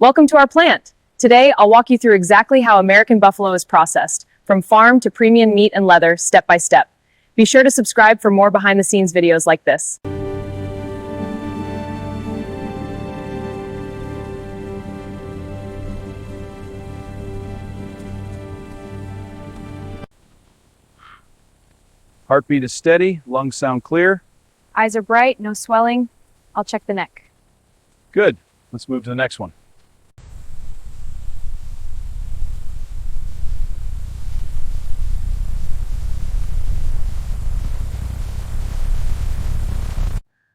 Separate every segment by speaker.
Speaker 1: Welcome to our plant. Today, I'll walk you through exactly how American buffalo is processed, from farm to premium meat and leather, step by step. Be sure to subscribe for more behind-the-scenes videos like this.
Speaker 2: Heartbeat is steady, lungs sound clear.
Speaker 1: Eyes are bright, no swelling. I'll check the neck.
Speaker 2: Good. Let's move to the next one.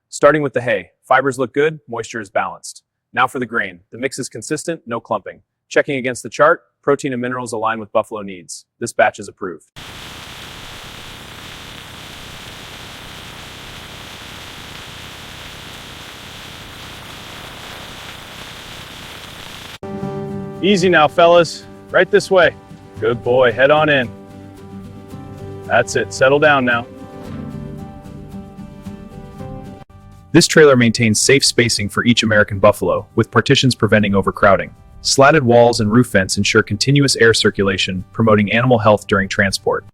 Speaker 2: Starting with the hay. Fibers look good, moisture is balanced. Now for the grain. The mix is consistent, no clumping. Checking against the chart, protein and minerals align with buffalo needs. This batch is approved. Easy now, fellas. Right this way. Good boy, head on in. That's it, settle down now. This trailer maintains safe spacing for each American buffalo, with partitions preventing overcrowding. Slatted walls and roof vents ensure continuous air circulation, promoting animal health during transport.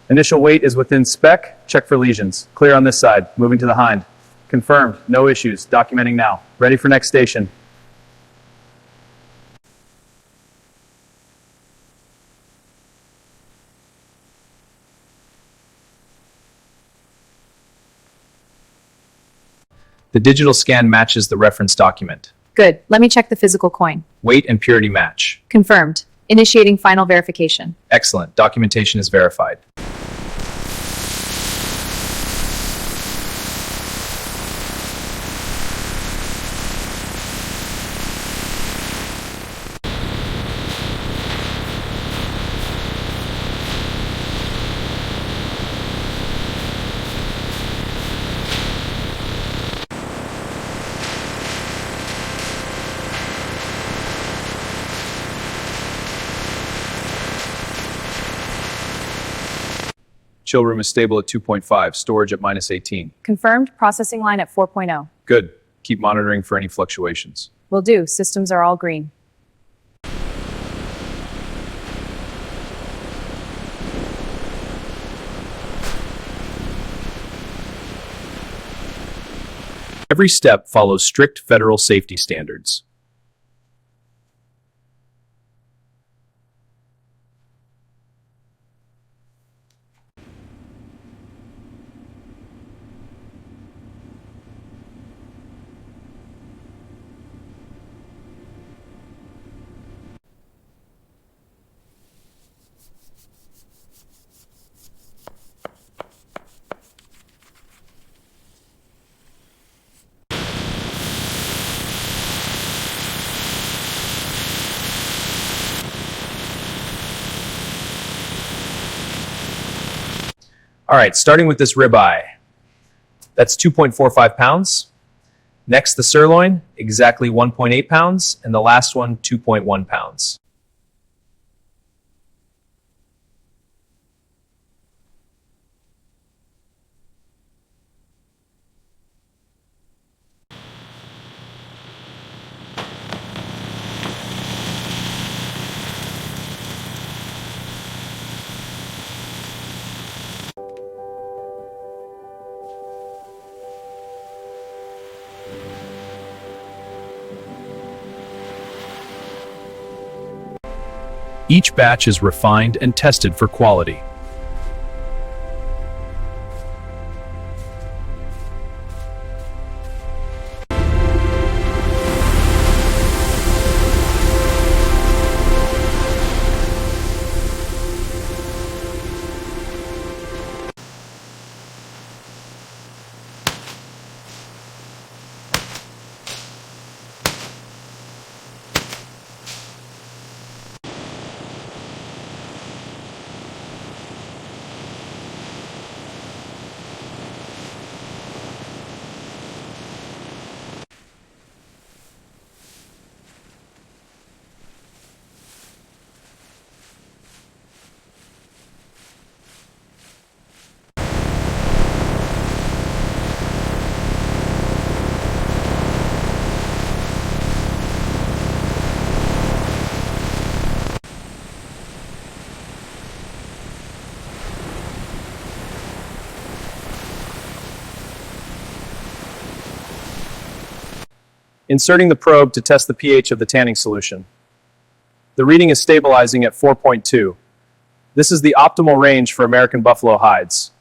Speaker 2: Initial weight is within spec. Check for lesions. Clear on this side. Moving to the hind. Confirmed. No issues. Documenting now. Ready for next station. The digital scan matches the reference document.
Speaker 1: Good. Let me check the physical coin.
Speaker 2: Weight and purity match.
Speaker 1: Confirmed. Initiating final verification.
Speaker 2: Excellent. Documentation is verified. Chill room is stable at 2.5, storage at -18.
Speaker 1: Confirmed. Processing line at 4.0.
Speaker 2: Good. Keep monitoring for any fluctuations.
Speaker 1: Will do. Systems are all green.
Speaker 2: Every step follows strict federal safety standards. All right, starting with this ribeye. That's 2.45 pounds. Next, the sirloin, exactly 1.8 pounds. And the last one, 2.1 pounds. Each batch is refined and tested for quality. Inserting the probe to test the pH of the tanning solution. The reading is stabilizing at 4.2. This is the optimal range for American buffalo hides.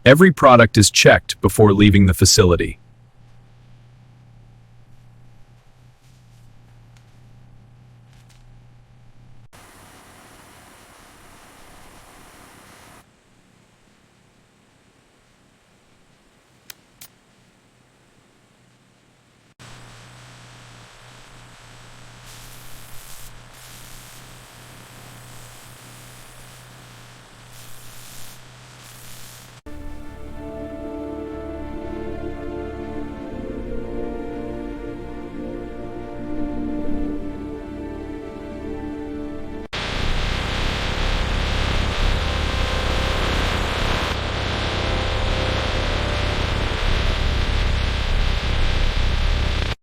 Speaker 2: Every product is checked before leaving the facility.